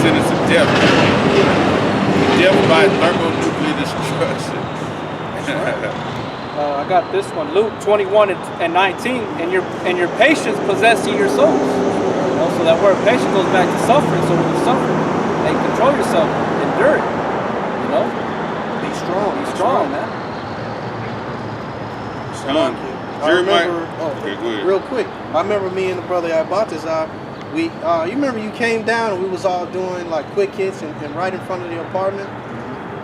sentence of death. Death by thermonuclear destruction. I got this one, Luke 21 and 19. And your patience possess ye your souls. So that word patience goes back to suffering. So when you suffer, hey, control yourself, endure it. You know, be strong. Be strong, man. I remember, real quick, I remember me and the brother Abatas, you remember you came down and we was all doing like quick hits and right in front of the apartment.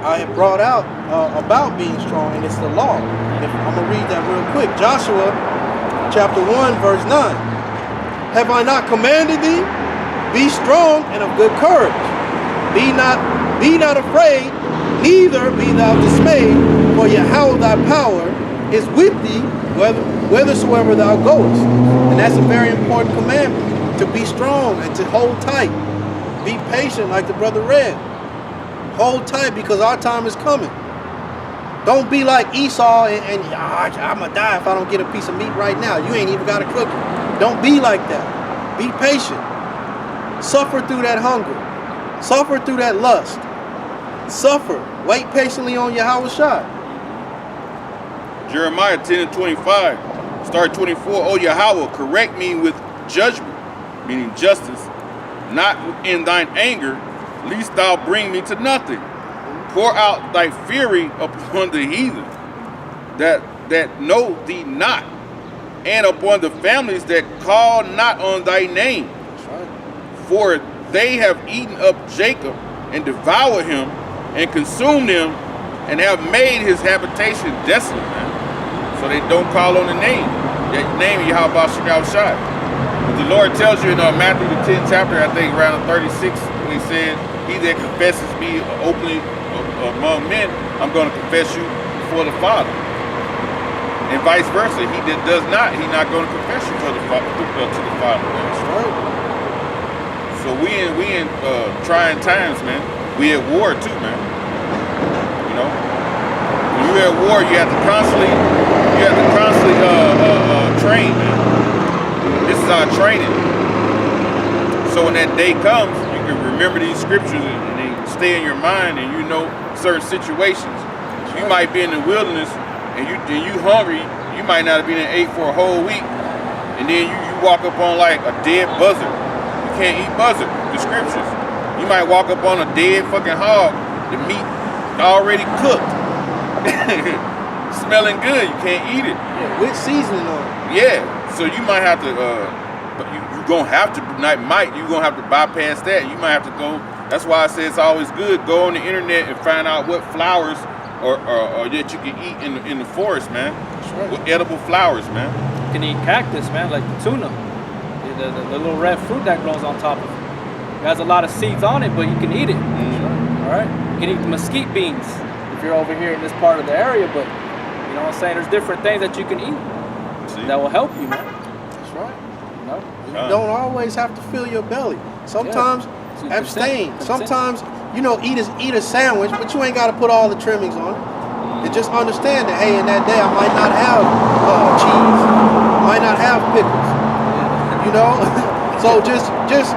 I had brought out about being strong, and it's the law. I'm going to read that real quick. Joshua chapter 1 verse 9. Have I not commanded thee? Be strong and of good courage. Be not afraid, neither be thou dismayed, for Yahweh thy power is with thee whithersoever thou goest. And that's a very important commandment, to be strong and to hold tight. Be patient, like the brother read. Hold tight, because our time is coming. Don't be like Esau and I'm going to die if I don't get a piece of meat right now. You ain't even got to cook it. Don't be like that. Be patient. Suffer through that hunger. Suffer through that lust. Suffer. Wait patiently on Yahawashi. Jeremiah 10 and 25. Start 24. O Yahweh, correct me with judgment, meaning justice, not in thine anger, lest thou bring me to nothing. Pour out thy fury upon the heathen that know thee not, and upon the families that call not on thy name. That's right. For they have eaten up Jacob and devoured him and consumed him and have made his habitation desolate, man. So they don't call on the name. That name Yahawashi. The Lord tells you in Matthew the 10th chapter, I think around 36, when he said, he that confesses me openly among men, I'm going to confess you before the Father. And vice versa, he that does not, he's not going to confess you to the Father. That's right. So we in trying times, man. We at war too, man. You know, when you at war, you have to constantly train, man. This is our training. So when that day comes, you can remember these scriptures and they stay in your mind, and you know certain situations. You might be in the wilderness and you hungry. You might not have been ate for a whole week, and then you walk up on like a dead buzzard. You can't eat buzzard. The scriptures. You might walk up on a dead fucking hog. The meat already cooked, smelling good. You can't eat it. Yeah, with seasoning on it. Yeah. So you might have to. You're gonna have to. You're gonna have to bypass that. You might have to go. That's why I say it's always good. Go on the internet and find out what flowers or that you can eat in the forest, man. Right. With edible flowers, man. You can eat cactus, man, like the tuna. The little red fruit that grows on top of it. It has a lot of seeds on it, but you can eat it. Mm-hmm. All right? You can eat the mesquite beans if you're over here in this part of the area, but you know what I'm saying? There's different things that you can eat that will help you, man. That's right. You know? You don't always have to fill your belly. Sometimes abstain. Sometimes, eat a sandwich, but you ain't got to put all the trimmings on it. And just understand that, hey, in that day I might not have cheese, might not have pickles. So just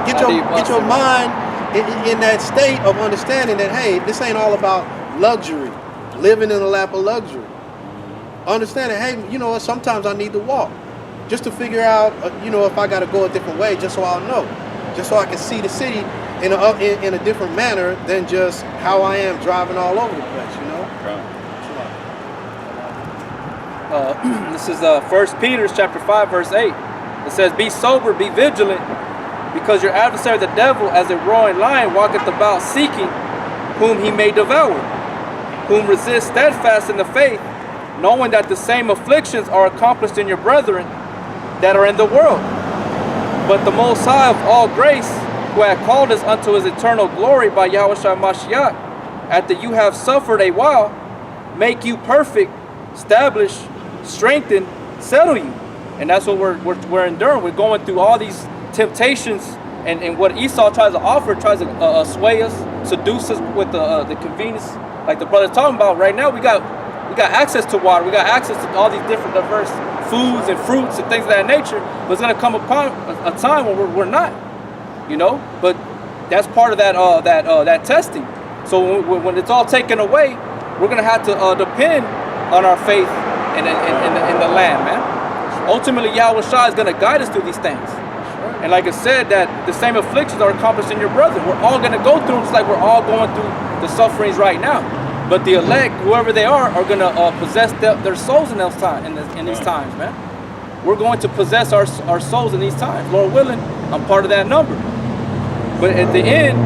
get your mind in that state of understanding that, hey, this ain't all about luxury, living in a lap of luxury. Understand that, hey, sometimes I need to walk just to figure out, if I got to go a different way, just so I'll know, just so I can see the city in a different manner than just how I am driving all over the place, This is 1 Peter chapter 5, verse 8. It says, be sober, be vigilant, because your adversary the devil, as a roaring lion, walketh about seeking whom he may devour, whom resist steadfast in the faith, knowing that the same afflictions are accomplished in your brethren that are in the world. But the Most High of all grace, who hath called us unto his eternal glory by Yahawashi Mashiach, after you have suffered a while, make you perfect, establish, strengthen, settle you. And that's what we're enduring. We're going through all these temptations, and what Esau tries to offer, tries to sway us, seduce us with the convenience, like the brother's talking about. Right now, we got access to water, we got access to all these different diverse foods and fruits and things of that nature. But it's gonna come upon a time when we're not, But that's part of that testing. So when it's all taken away, we're gonna have to depend on our faith in the Lamb, man. Ultimately, Yahawashi is gonna guide us through these things. And like I said, that the same afflictions are accomplished in your brother. We're all gonna go through them just like we're all going through the sufferings right now. But the elect, whoever they are gonna possess their souls in those in these times, man. We're going to possess our souls in these times. Lord willing, I'm part of that number. But at the end,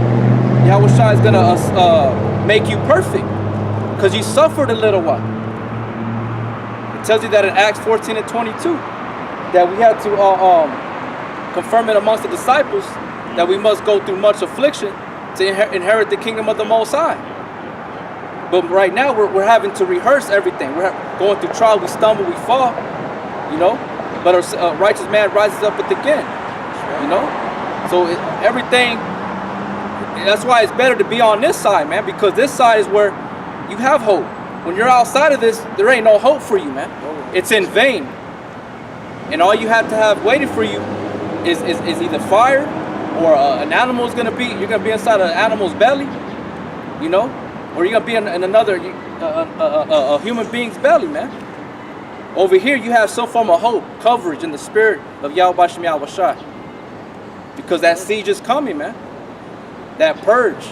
Yahawashi is gonna make you perfect, because you suffered a little while. It tells you that in Acts 14 and 22 that we had to confirm it amongst the disciples that we must go through much affliction to inherit the kingdom of the Most High. But right now we're having to rehearse everything. We're going through trial, we stumble, we fall, you know. But a righteous man rises up again, you know. So everything. That's why it's better to be on this side, man, because this side is where you have hope. When you're outside of this, there ain't no hope for you, man. It's in vain. And all you have to have waiting for you is either fire, or an animal is gonna be. You're gonna be inside an animal's belly, you know, or you're gonna be in another a human being's belly, man. Over here, you have some form of hope, coverage in the spirit of Yahawashi, because that siege is coming, man. That purge,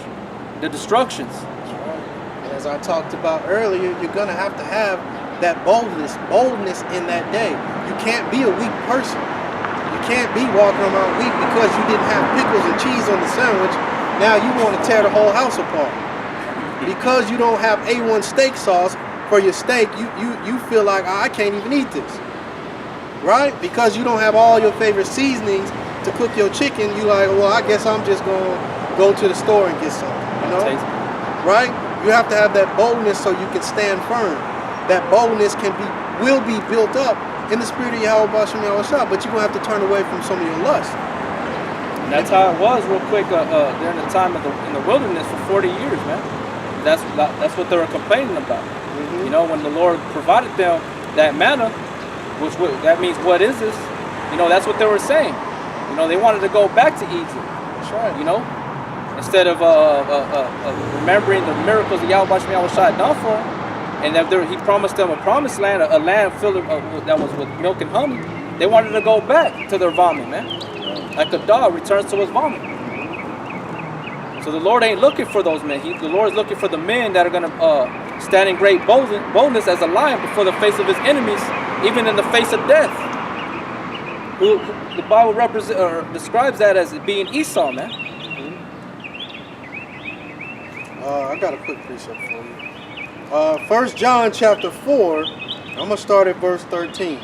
the destructions. And as I talked about earlier, you're gonna have that boldness in that day. You can't be a weak person. You can't be walking around weak because you didn't have pickles and cheese on the sandwich. Now you want to tear the whole house apart. Because you don't have A1 steak sauce for your steak, you feel like, I can't even eat this. Right? Because you don't have all your favorite seasonings to cook your chicken, you like, well, I guess I'm just gonna go to the store and get something, you know? Right? You have to have that boldness so you can stand firm. That boldness will be built up in the spirit of Yahawashi, but you're gonna have to turn away from some of your lust. And that's how it was, real quick, during the time in the wilderness for 40 years, man. That's what they were complaining about. Mm-hmm. You know, when the Lord provided them that manna, that means, what is this? You know, that's what they were saying. You know, they wanted to go back to Egypt. That's right. You know, instead of remembering the miracles that Yahawashi had done for them, and that he promised them a promised land, a land filled that was with milk and honey. They wanted to go back to their vomit, man. Like a dog returns to his vomit. So the Lord ain't looking for those men. The Lord is looking for the men that are going to stand in great boldness as a lion before the face of his enemies, even in the face of death. Who the Bible describes that as being Esau, man. I got a quick precept for you. 1 John chapter 4, I'm going to start at verse 13.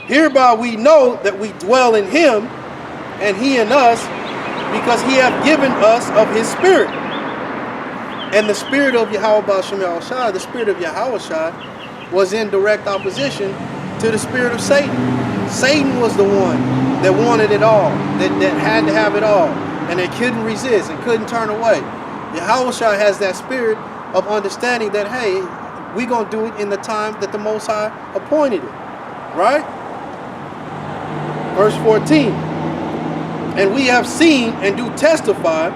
Hereby we know that we dwell in him, and he in us, because he hath given us of his spirit. And the spirit of Yahawashi, the spirit of Yahawashi, was in direct opposition to the spirit of Satan. Satan was the one that wanted it all, that had to have it all, and they couldn't resist and couldn't turn away. Yahawashi has that spirit of understanding that, hey, we're going to do it in the time that the Most High appointed it. Right? Verse 14. And we have seen and do testify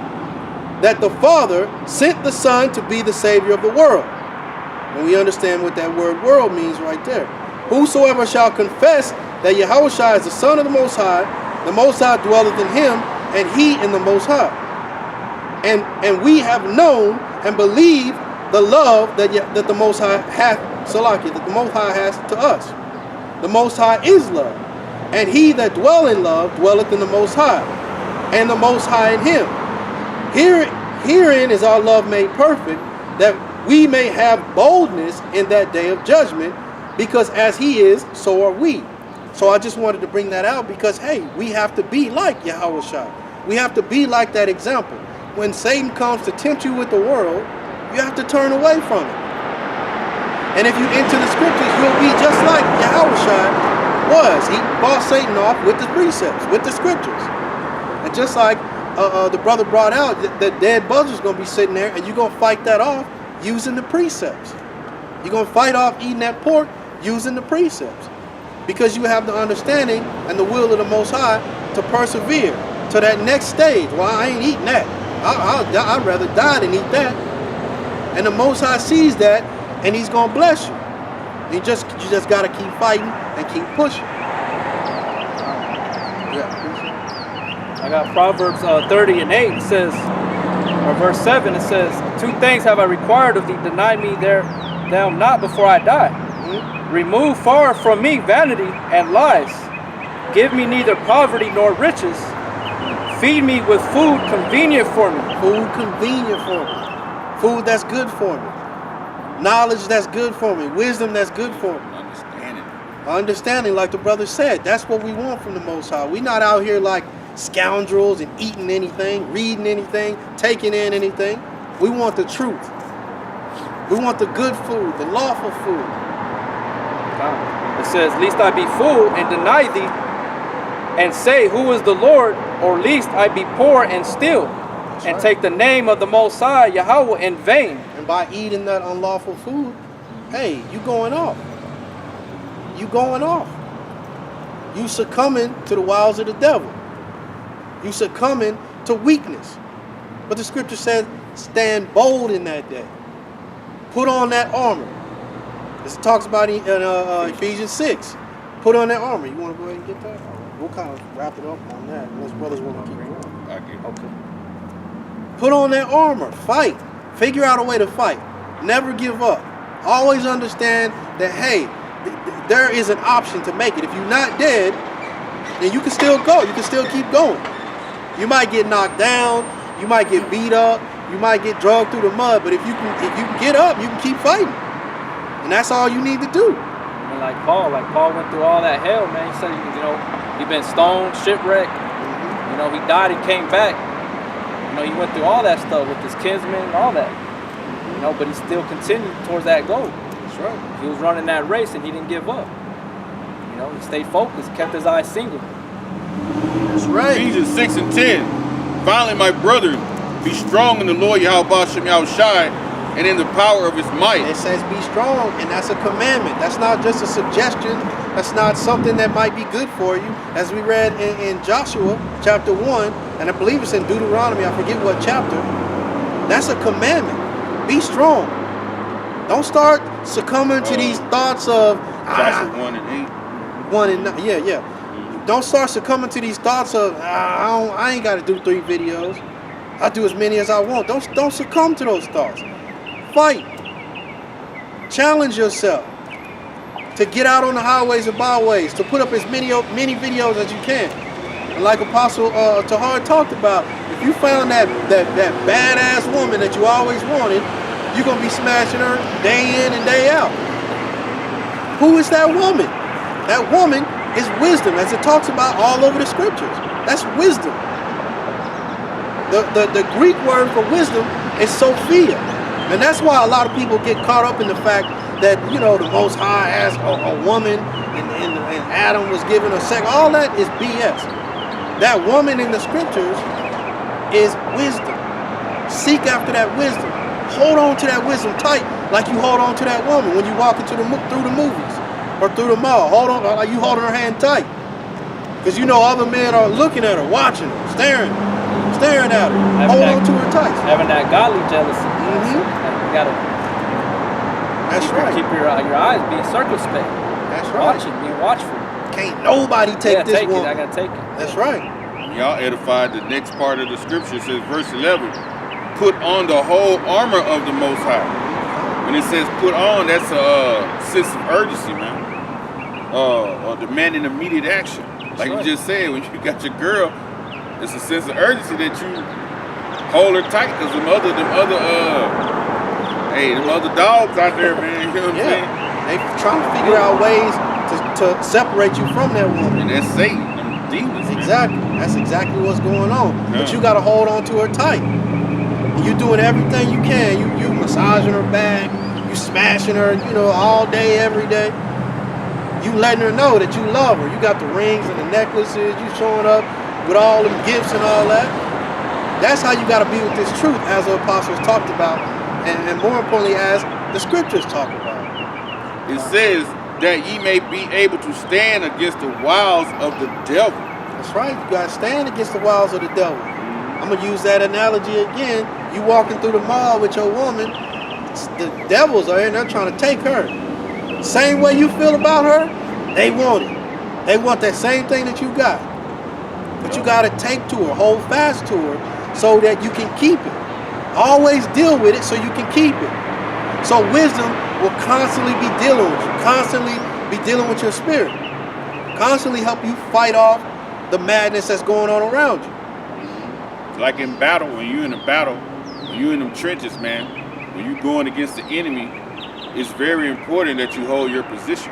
that the Father sent the Son to be the Savior of the world. And we understand what that word world means right there. Whosoever shall confess that Yahawashi is the Son of the Most High dwelleth in him, and he in the Most High. And we have known and believed the love that the Most High hath, that the Most High has to us. The Most High is love. And he that dwell in love dwelleth in the Most High, and the Most High in him. Herein is our love made perfect, that we may have boldness in that day of judgment, because as he is, so are we. So I just wanted to bring that out because, hey, we have to be like Yahawashi. We have to be like that example. When Satan comes to tempt you with the world, you have to turn away from it. And if you enter the scriptures, you'll be just like Yahawashi was. He bought Satan off with the precepts, with the scriptures. And just like the brother brought out, that dead buzzard's going to be sitting there, and you're going to fight that off using the precepts. You're going to fight off eating that pork using the precepts. Because you have the understanding and the will of the Most High to persevere to that next stage. Well, I ain't eating that. I'd rather die than eat that. And the Most High sees that, and He's gonna bless you. You just gotta keep fighting and keep pushing. I got Proverbs 30:8. It says, or verse 7. It says, 2 things have I required of thee, deny me them not before I die. Mm-hmm. Remove far from me vanity and lies. Give me neither poverty nor riches. Feed me with food convenient for me. Food convenient for me. Food that's good for me. Knowledge that's good for me. Wisdom that's good for me. Understanding, like the brother said, that's what we want from the Most High. We're not out here like scoundrels and eating anything, reading anything, taking in anything. We want the truth. We want the good food, the lawful food. It says, least I be full and deny thee, and say, who is the Lord? Or least I be poor and steal, and take the name of the Most High, Yahweh, in vain. And by eating that unlawful food, hey, you going off. You going off. You succumbing to the wiles of the devil. You succumbing to weakness. But the scripture says, stand bold in that day. Put on that armor. This talks about in Ephesians 6. Put on that armor. You want to go ahead and get that? We'll kind of wrap it up on that. Most brothers want to keep going. Okay. Put on that armor. Fight. Figure out a way to fight. Never give up. Always understand that, hey, there is an option to make it. If you're not dead, then you can still go. You can still keep going. You might get knocked down. You might get beat up. You might get dragged through the mud. But if you can get up, you can keep fighting. And that's all you need to do. And like Paul went through all that hell, man. He said, he been stoned, shipwrecked. Mm-hmm. He died and came back. He went through all that stuff with his kinsmen and all that. But he still continued towards that goal. That's right. He was running that race and he didn't give up. He stayed focused, kept his eyes single. That's right. Ephesians 6 and 10. Finally, my brethren, be strong in the Lord Yahawashi and in the power of His might. It says be strong, and that's a commandment. That's not just a suggestion. That's not something that might be good for you. As we read in Joshua chapter 1, and I believe it's in Deuteronomy, I forget what chapter. That's a commandment. Be strong. Don't start succumbing to these thoughts of Joshua 1 and 8. 1 and 9. Yeah. Don't start succumbing to these thoughts of I ain't got to do 3 videos. I do as many as I want. Don't succumb to those thoughts. Fight. Challenge yourself to get out on the highways and byways, to put up as many videos as you can. And like Apostle Tahar talked about, if you found that badass woman that you always wanted, you're going to be smashing her day in and day out. Who is that woman? That woman is wisdom, as it talks about all over the scriptures. That's wisdom. The Greek word for wisdom is Sophia. And that's why a lot of people get caught up in the fact that, the Most High has a woman and Adam was given a sex. All that is BS. That woman in the scriptures is wisdom. Seek after that wisdom. Hold on to that wisdom tight like you hold on to that woman when you walk through the movies or through the mall. Hold on like you holding her hand tight. Because other men are looking at her, watching her, staring at her. Hold on to her tight. Having that godly jealousy. Mm-hmm. You gotta. That's right. Keep your eyes being circumspect. That's right. Being watchful. Can't nobody take this take woman. I gotta take it. That's right. Y'all edified the next part of the scripture. It says, verse 11, put on the whole armor of the Most High. When it says put on, that's a sense of urgency, man. Or demanding immediate action. Like you just said, when you got your girl, it's a sense of urgency that you hold her tight, because them other dogs out there, man. You know what I'm saying? They trying to figure out ways to separate you from that woman. And that's Satan, them demons. Exactly. That's exactly what's going on. Yeah. But you got to hold on to her tight. And you doing everything you can. You massaging her back. You smashing her, all day, every day. You letting her know that you love her. You got the rings and the necklaces. You showing up with all them gifts and all that. That's how you got to be with this truth, as the apostles talked about, and more importantly, as the scriptures talk about. It says that ye may be able to stand against the wiles of the devil. That's right. You got to stand against the wiles of the devil. I'm gonna use that analogy again. You walking through the mall with your woman, the devils are in there trying to take her. Same way you feel about her, they want it. They want that same thing that you got. But you gotta take to her, hold fast to her, so that you can keep it. Always deal with it so you can keep it. So wisdom will constantly be dealing with you, constantly be dealing with your spirit, constantly help you fight off the madness that's going on around you. Like in battle, when you're in a battle, when you're in them trenches, man, when you're going against the enemy, it's very important that you hold your position.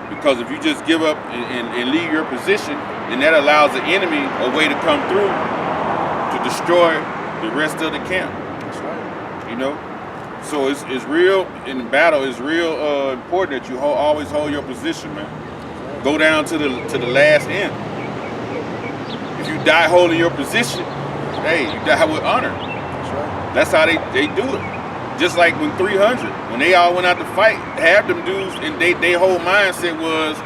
Because if you just give up and leave your position, then that allows the enemy a way to come through to destroy the rest of the camp. That's right. You know? So it's real, in battle, it's real important that you always hold your position, man. Go down to the last end. If you die holding your position, hey, you die with honor. That's right. That's how they do it. Just like when 300, when they all went out to fight, half them dudes, and they whole mindset was,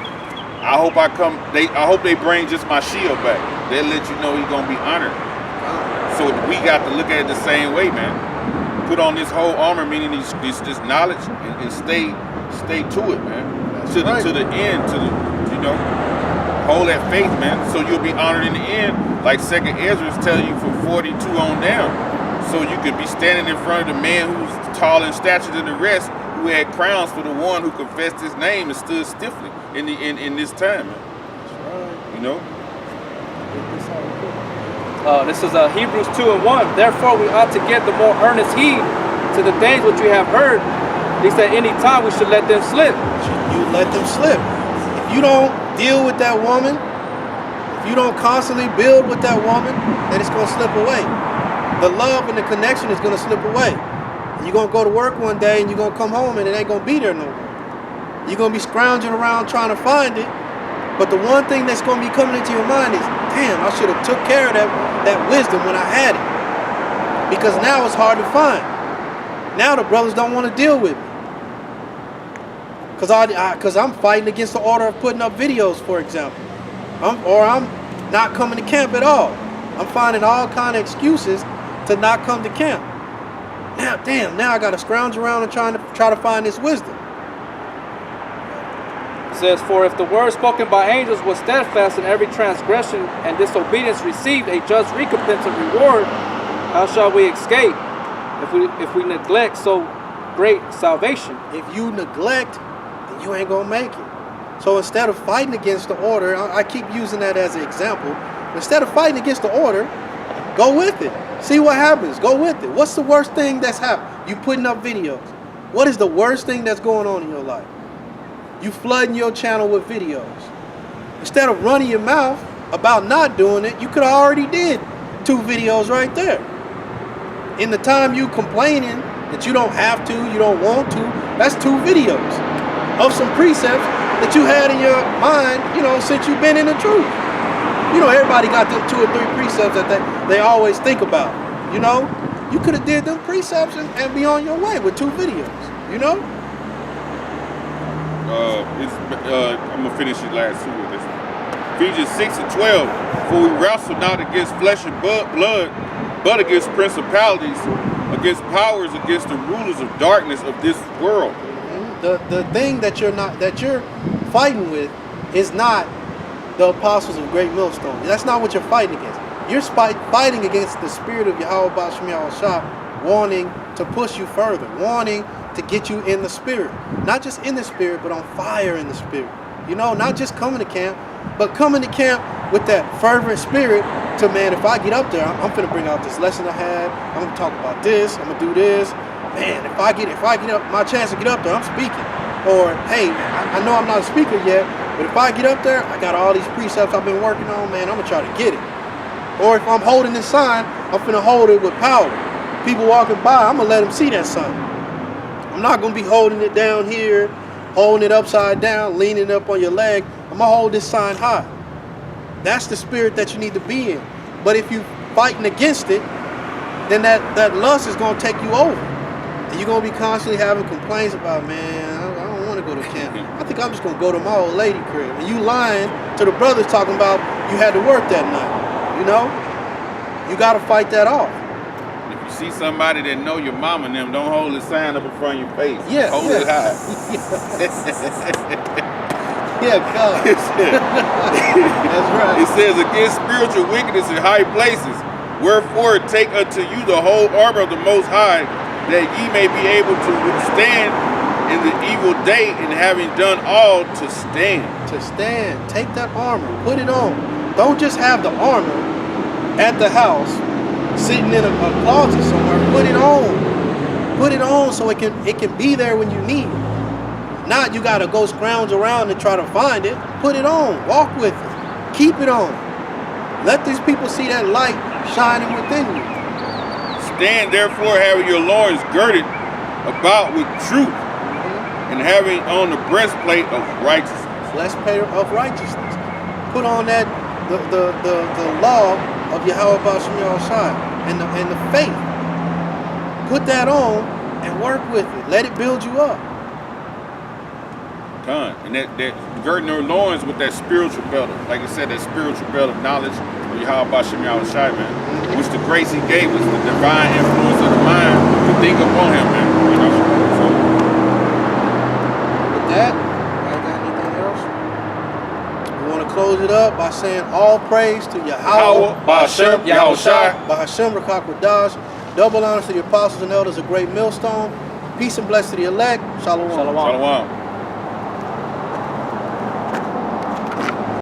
I hope they bring just my shield back. They'll let you know he's gonna be honored. So we got to look at it the same way, man. Put on this whole armor, meaning this knowledge, and stay to it, man. To the end, hold that faith, man. So you'll be honored in the end, like 2nd Ezra tell you from 42 on down. So you could be standing in front of the man who's tall in stature than the rest, who had crowns for the one who confessed his name and stood stiffly in this time, man. You know. This is Hebrews 2:1. Therefore, we ought to give the more earnest heed to the things which we have heard. He said, any time we should let them slip. You let them slip. If you don't deal with that woman, if you don't constantly build with that woman, then it's going to slip away. The love and the connection is going to slip away. You're going to go to work one day and you're going to come home and it ain't going to be there no more. You're going to be scrounging around trying to find it. But the one thing that's going to be coming into your mind is, damn, I should have took care of that wisdom when I had it. Because now it's hard to find. Now the brothers don't want to deal with me. Because I'm fighting against the order of putting up videos, for example. I'm not coming to camp at all. I'm finding all kind of excuses to not come to camp. Now I got to scrounge around and try to find this wisdom. It says, for if the word spoken by angels was steadfast in every transgression and disobedience received a just recompense of reward, how shall we escape if we neglect so great salvation? If you neglect, then you ain't gonna make it. So instead of fighting against the order, I keep using that as an example. Instead of fighting against the order, go with it. See what happens. Go with it. What's the worst thing that's happened? You putting up videos. What is the worst thing that's going on in your life? You flooding your channel with videos. Instead of running your mouth about not doing it, you could have already did 2 videos right there. In the time you complaining that you don't have to, you don't want to, that's 2 videos of some precepts that you had in your mind, since you've been in the truth. Everybody got them 2 or 3 precepts that they always think about. You could have did them precepts and be on your way with 2 videos. I'm gonna finish the last 2 with this. Ephesians 6:12. For we wrestle not against flesh and blood, but against principalities, against powers, against the rulers of darkness of this world. The thing that you're fighting with is not the apostles of Great Millstone. That's not what you're fighting against. You're fighting against the spirit of Yahawashi, wanting to push you further, wanting to get you in the spirit. Not just in the spirit, but on fire in the spirit. Not just coming to camp, but coming to camp with that fervent spirit to, man, if I get up there, I'm finna bring out this lesson I had. I'm gonna talk about this. I'm gonna do this. Man, if I get up, my chance to get up there, I'm speaking. Or, hey, I know I'm not a speaker yet, but if I get up there, I got all these precepts I've been working on, man, I'm gonna try to get it. Or if I'm holding this sign, I'm finna hold it with power. People walking by, I'm gonna let them see that sign. I'm not gonna be holding it down here, holding it upside down, leaning up on your leg. I'm gonna hold this sign high. That's the spirit that you need to be in. But if you fighting against it, then that lust is gonna take you over. And you're gonna be constantly having complaints about, man, I don't wanna go to camp. I think I'm just gonna go to my old lady crib. And you lying to the brothers talking about you had to work that night, You got to fight that off. If you see somebody that know your mama and them, don't hold the sign up in front of your face. Yeah, hold it high. Yeah, God. That's right. It says, against spiritual wickedness in high places, wherefore take unto you the whole armor of the Most High, that ye may be able to withstand in the evil day, and having done all, to stand. To stand. Take that armor. Put it on. Don't just have the armor at the house, sitting in a closet somewhere. Put it on. Put it on so it can be there when you need it. Not you got to go scrounge around and try to find it. Put it on. Walk with it. Keep it on. Let these people see that light shining within you. Stand therefore, having your loins girded about with truth, and having on the breastplate of righteousness. Breastplate of righteousness. Put on that the law of Yahawashi and the faith. Put that on and work with it. Let it build you up. And that girding their loins with that spiritual belt, like I said, that spiritual belt of knowledge of Yahawashi, man, which the grace he gave us, the divine influence of the mind to think upon him, man. You know? So, with that, I got anything else? We want to close it up by saying all praise to Yahweh, Ba'ashem, Yahawashi, Ba'ashem, Rakak Wadash. Double honor to the apostles and elders of Great Millstone. Peace and blessing to the elect. Shalom. Shalom.